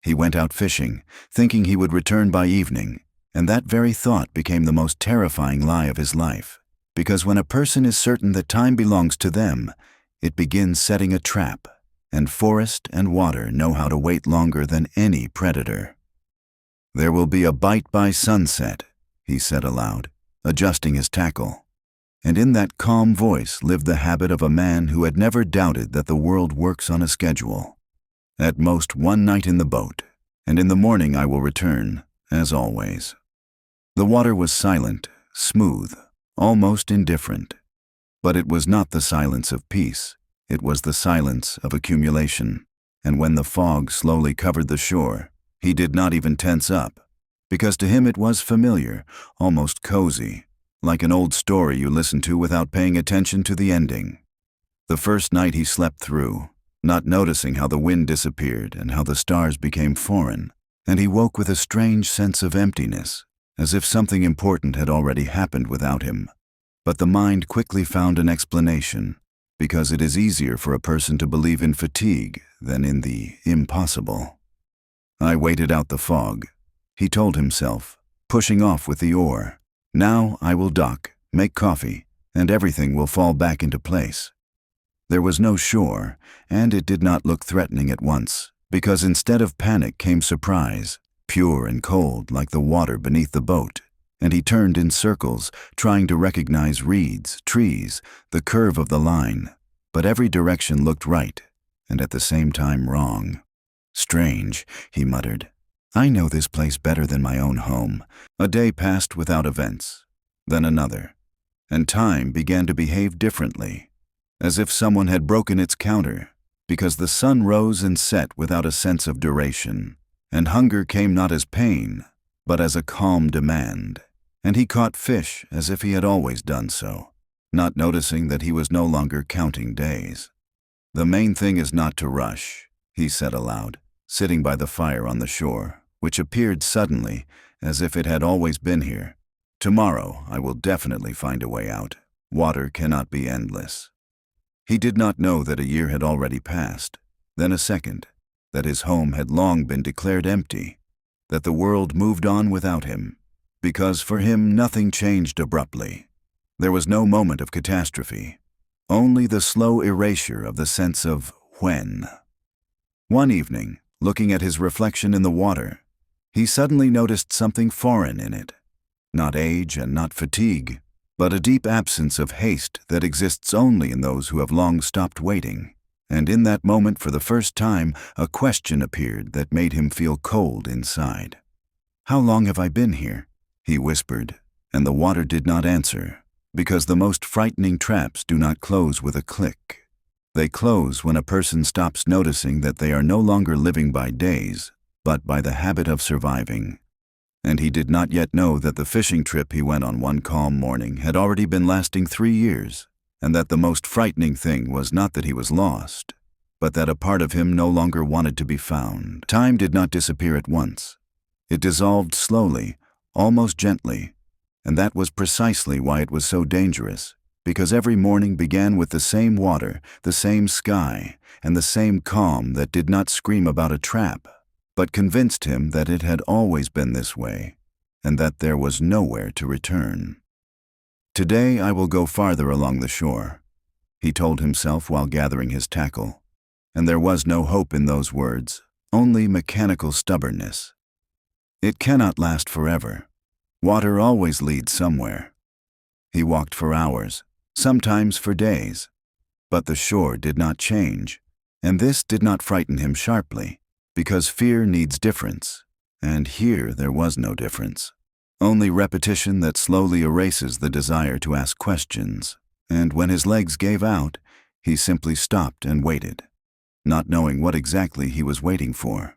He went out fishing, thinking he would return by evening, and that very thought became the most terrifying lie of his life, because when a person is certain that time belongs to them, it begins setting a trap, and forest and water know how to wait longer than any predator. "There will be a bite by sunset," he said aloud, adjusting his tackle. And in that calm voice lived the habit of a man who had never doubted that the world works on a schedule. "At most one night in the boat, and in the morning I will return, as always." The water was silent, smooth, almost indifferent. But it was not the silence of peace, it was the silence of accumulation. And when the fog slowly covered the shore, he did not even tense up, because to him it was familiar, almost cozy, like an old story you listen to without paying attention to the ending. The first night he slept through, not noticing how the wind disappeared and how the stars became foreign, and he woke with a strange sense of emptiness, as if something important had already happened without him. But the mind quickly found an explanation, because it is easier for a person to believe in fatigue than in the impossible. "I waited out the fog," he told himself, pushing off with the oar. "Now I will dock, make coffee, and everything will fall back into place." There was no shore, and it did not look threatening at once, because instead of panic came surprise, pure and cold like the water beneath the boat, and he turned in circles, trying to recognize reeds, trees, the curve of the line, but every direction looked right, and at the same time wrong. "Strange," he muttered. "I know this place better than my own home." A day passed without events, then another, and time began to behave differently, as if someone had broken its counter, because the sun rose and set without a sense of duration, and hunger came not as pain, but as a calm demand, and he caught fish as if he had always done so, not noticing that he was no longer counting days. "The main thing is not to rush," he said aloud, sitting by the fire on the shore, which appeared suddenly, as if it had always been here. "Tomorrow I will definitely find a way out. Water cannot be endless." He did not know that a year had already passed, then a second, that his home had long been declared empty, that the world moved on without him, because for him nothing changed abruptly. There was no moment of catastrophe, only the slow erasure of the sense of when. One evening, looking at his reflection in the water, he suddenly noticed something foreign in it. Not age and not fatigue, but a deep absence of haste that exists only in those who have long stopped waiting. And in that moment, for the first time, a question appeared that made him feel cold inside. "How long have I been here?" he whispered, and the water did not answer, because the most frightening traps do not close with a click. They close when a person stops noticing that they are no longer living by days, but by the habit of surviving. And he did not yet know that the fishing trip he went on one calm morning had already been lasting 3 years, and that the most frightening thing was not that he was lost, but that a part of him no longer wanted to be found. Time did not disappear at once. It dissolved slowly, almost gently, and that was precisely why it was so dangerous, because every morning began with the same water, the same sky, and the same calm that did not scream about a trap, but convinced him that it had always been this way, and that there was nowhere to return. "Today I will go farther along the shore," he told himself while gathering his tackle, and there was no hope in those words, only mechanical stubbornness. It cannot last forever. Water always leads somewhere. He walked for hours, sometimes for days, but the shore did not change, and this did not frighten him sharply, because fear needs difference, and here there was no difference. Only repetition that slowly erases the desire to ask questions, and when his legs gave out, he simply stopped and waited, not knowing what exactly he was waiting for.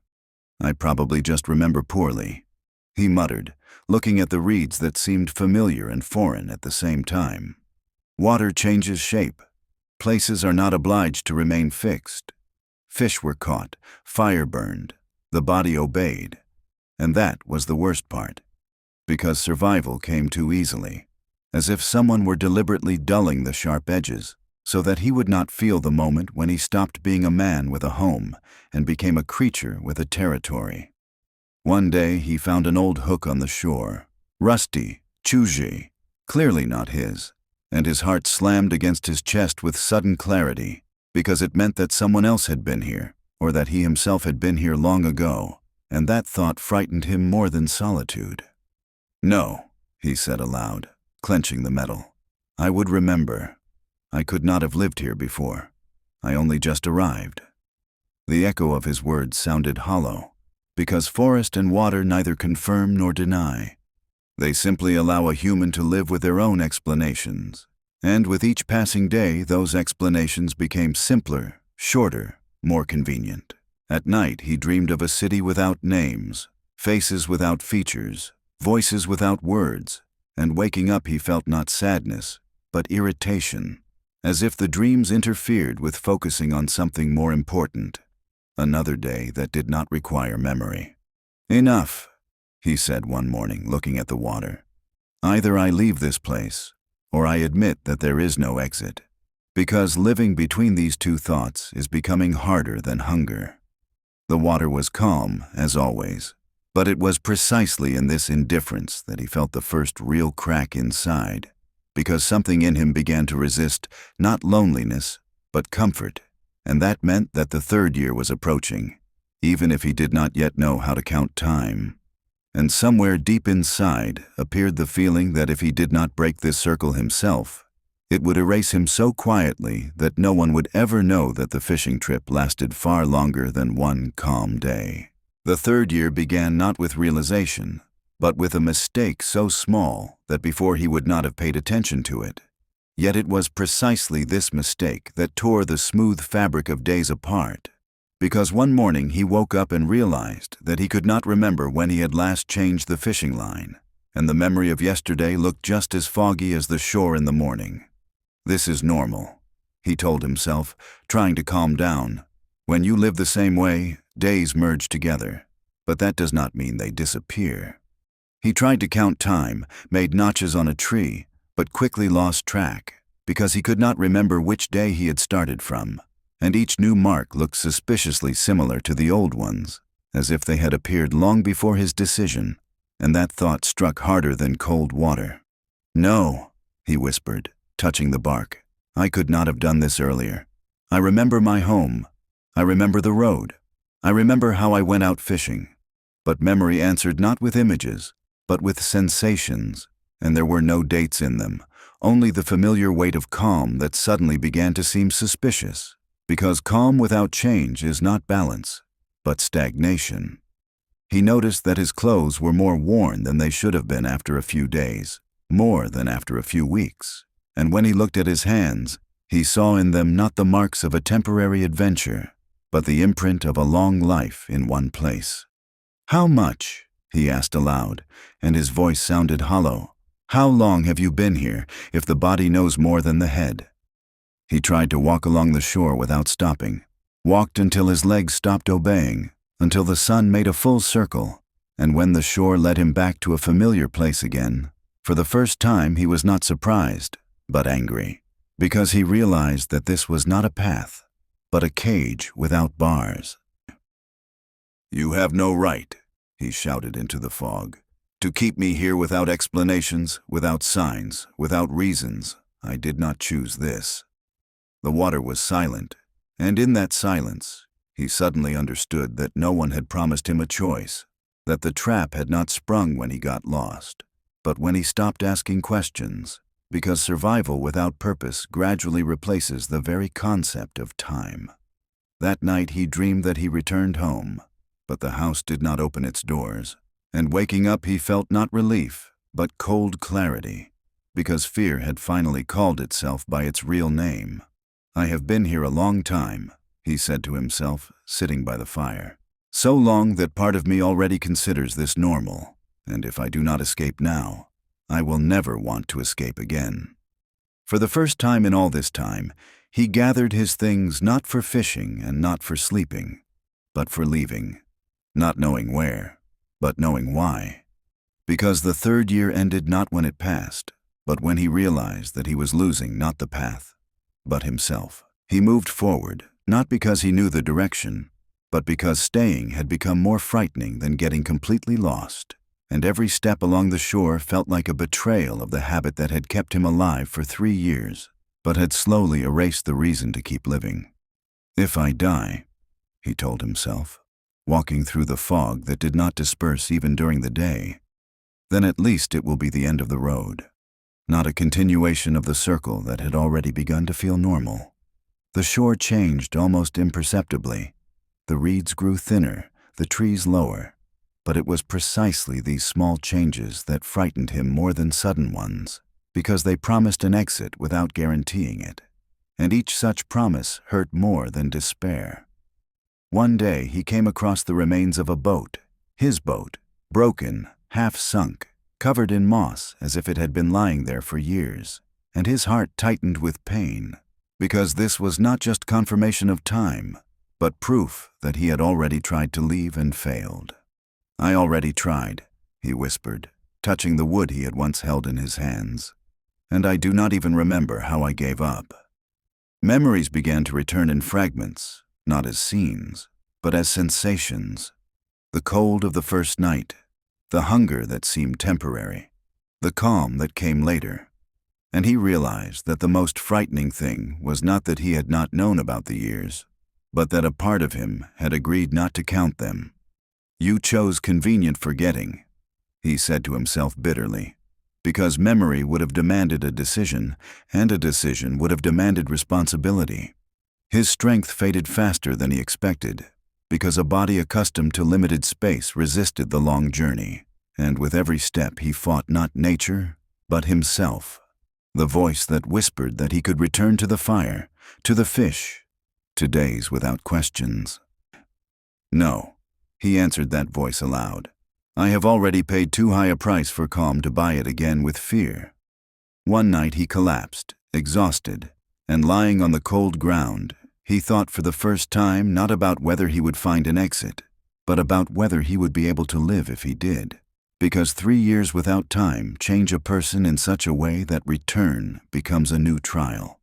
"I probably just remember poorly," he muttered, looking at the reeds that seemed familiar and foreign at the same time. Water changes shape. Places are not obliged to remain fixed. Fish were caught, fire burned, the body obeyed, and that was the worst part, because survival came too easily, as if someone were deliberately dulling the sharp edges, so that he would not feel the moment when he stopped being a man with a home and became a creature with a territory. One day he found an old hook on the shore, rusty, choujé, clearly not his, and his heart slammed against his chest with sudden clarity, because it meant that someone else had been here, or that he himself had been here long ago, and that thought frightened him more than solitude. "No," he said aloud, clenching the metal. "I would remember. I could not have lived here before. I only just arrived." The echo of his words sounded hollow, because forest and water neither confirm nor deny. They simply allow a human to live with their own explanations, and with each passing day those explanations became simpler, shorter, more convenient. At night he dreamed of a city without names, faces without features, voices without words, and waking up he felt not sadness, but irritation, as if the dreams interfered with focusing on something more important, another day that did not require memory. "Enough," he said one morning, looking at the water. "Either I leave this place, or I admit that there is no exit, because living between these two thoughts is becoming harder than hunger." The water was calm, as always, but it was precisely in this indifference that he felt the first real crack inside, because something in him began to resist not loneliness, but comfort, and that meant that the third year was approaching, even if he did not yet know how to count time. And somewhere deep inside appeared the feeling that if he did not break this circle himself, it would erase him so quietly that no one would ever know that the fishing trip lasted far longer than one calm day. The third year began not with realization, but with a mistake so small that before he would not have paid attention to it. Yet it was precisely this mistake that tore the smooth fabric of days apart, because one morning he woke up and realized that he could not remember when he had last changed the fishing line, and the memory of yesterday looked just as foggy as the shore in the morning. "This is normal," he told himself, trying to calm down. "When you live the same way, days merge together, but that does not mean they disappear." He tried to count time, made notches on a tree, but quickly lost track, because he could not remember which day he had started from, and each new mark looked suspiciously similar to the old ones, as if they had appeared long before his decision, and that thought struck harder than cold water. "No," he whispered, touching the bark. "I could not have done this earlier. I remember my home. I remember the road. I remember how I went out fishing." But memory answered not with images, but with sensations, and there were no dates in them, only the familiar weight of calm that suddenly began to seem suspicious, because calm without change is not balance, but stagnation. He noticed that his clothes were more worn than they should have been after a few days, more than after a few weeks. And when he looked at his hands, he saw in them not the marks of a temporary adventure, but the imprint of a long life in one place. "How much?" he asked aloud, and his voice sounded hollow. "How long have you been here, if the body knows more than the head?" He tried to walk along the shore without stopping, walked until his legs stopped obeying, until the sun made a full circle, and when the shore led him back to a familiar place again, for the first time he was not surprised, but angry, because he realized that this was not a path, but a cage without bars. "You have no right," he shouted into the fog, "to keep me here without explanations, without signs, without reasons. I did not choose this." The water was silent, and in that silence, he suddenly understood that no one had promised him a choice, that the trap had not sprung when he got lost, but when he stopped asking questions, because survival without purpose gradually replaces the very concept of time. That night he dreamed that he returned home, but the house did not open its doors, and waking up he felt not relief, but cold clarity, because fear had finally called itself by its real name. "I have been here a long time," he said to himself, sitting by the fire. "So long that part of me already considers this normal, and if I do not escape now, I will never want to escape again." For the first time in all this time, he gathered his things not for fishing and not for sleeping, but for leaving, not knowing where, but knowing why. Because the third year ended not when it passed, but when he realized that he was losing not the path, but himself. He moved forward, not because he knew the direction, but because staying had become more frightening than getting completely lost, and every step along the shore felt like a betrayal of the habit that had kept him alive for 3 years, but had slowly erased the reason to keep living. "If I die," he told himself, walking through the fog that did not disperse even during the day, "then at least it will be the end of the road, not a continuation of the circle that had already begun to feel normal." The shore changed almost imperceptibly. The reeds grew thinner, the trees lower, but it was precisely these small changes that frightened him more than sudden ones, because they promised an exit without guaranteeing it, and each such promise hurt more than despair. One day he came across the remains of a boat, his boat, broken, half sunk, covered in moss as if it had been lying there for years, and his heart tightened with pain, because this was not just confirmation of time, but proof that he had already tried to leave and failed. "I already tried," he whispered, touching the wood he had once held in his hands, "and I do not even remember how I gave up." Memories began to return in fragments, not as scenes, but as sensations. The cold of the first night, the hunger that seemed temporary, the calm that came later. And he realized that the most frightening thing was not that he had not known about the years, but that a part of him had agreed not to count them. "You chose convenient forgetting," he said to himself bitterly, because memory would have demanded a decision, and a decision would have demanded responsibility. His strength faded faster than he expected, because a body accustomed to limited space resisted the long journey, and with every step he fought not nature, but himself, the voice that whispered that he could return to the fire, to the fish, to days without questions. "No," he answered that voice aloud. "I have already paid too high a price for calm to buy it again with fear." One night he collapsed, exhausted, and lying on the cold ground, he thought for the first time not about whether he would find an exit, but about whether he would be able to live if he did. Because 3 years without time change a person in such a way that return becomes a new trial.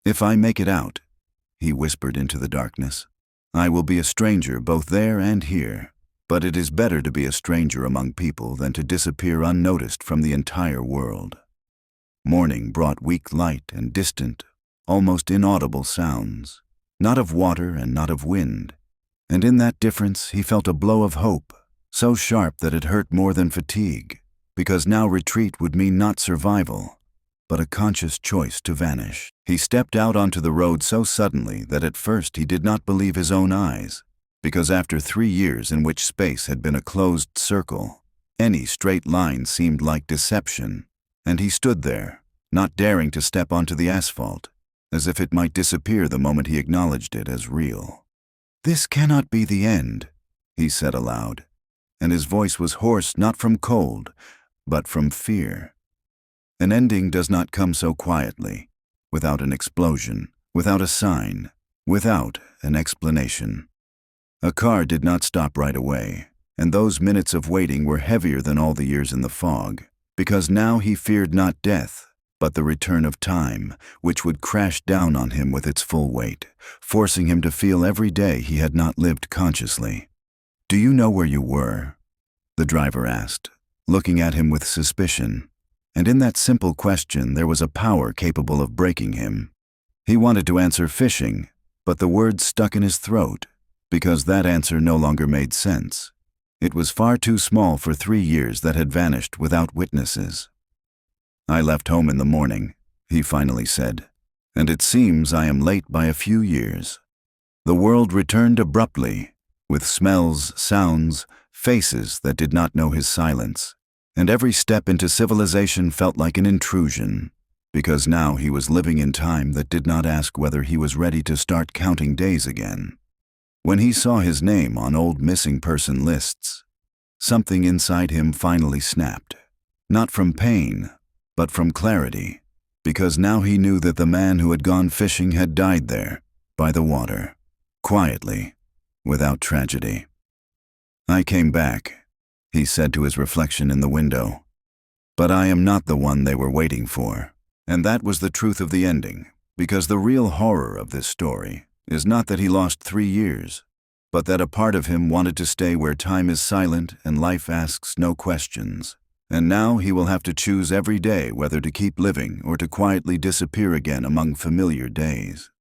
"If I make it out," he whispered into the darkness, "I will be a stranger both there and here, but it is better to be a stranger among people than to disappear unnoticed from the entire world." Morning brought weak light and distant, almost inaudible sounds, not of water and not of wind, and in that difference he felt a blow of hope, so sharp that it hurt more than fatigue, because now retreat would mean not survival, but a conscious choice to vanish. He stepped out onto the road so suddenly that at first he did not believe his own eyes, because after 3 years in which space had been a closed circle, any straight line seemed like deception, and he stood there, not daring to step onto the asphalt, as if it might disappear the moment he acknowledged it as real. "This cannot be the end," he said aloud, and his voice was hoarse not from cold, but from fear. An ending does not come so quietly, without an explosion, without a sign, without an explanation. A car did not stop right away, and those minutes of waiting were heavier than all the years in the fog, because now he feared not death, but the return of time, which would crash down on him with its full weight, forcing him to feel every day he had not lived consciously. "Do you know where you were?" the driver asked, looking at him with suspicion, and in that simple question there was a power capable of breaking him. He wanted to answer fishing, but the words stuck in his throat, because that answer no longer made sense. It was far too small for 3 years that had vanished without witnesses. "I left home in the morning," he finally said, "and it seems I am late by a few years." The world returned abruptly, with smells, sounds, faces that did not know his silence, and every step into civilization felt like an intrusion, because now he was living in time that did not ask whether he was ready to start counting days again. When he saw his name on old missing person lists, something inside him finally snapped, not from pain, but from clarity, because now he knew that the man who had gone fishing had died there, by the water, quietly, without tragedy. "I came back," he said to his reflection in the window, "but I am not the one they were waiting for." And that was the truth of the ending. Because the real horror of this story is not that he lost 3 years, but that a part of him wanted to stay where time is silent and life asks no questions. And now he will have to choose every day whether to keep living or to quietly disappear again among familiar days.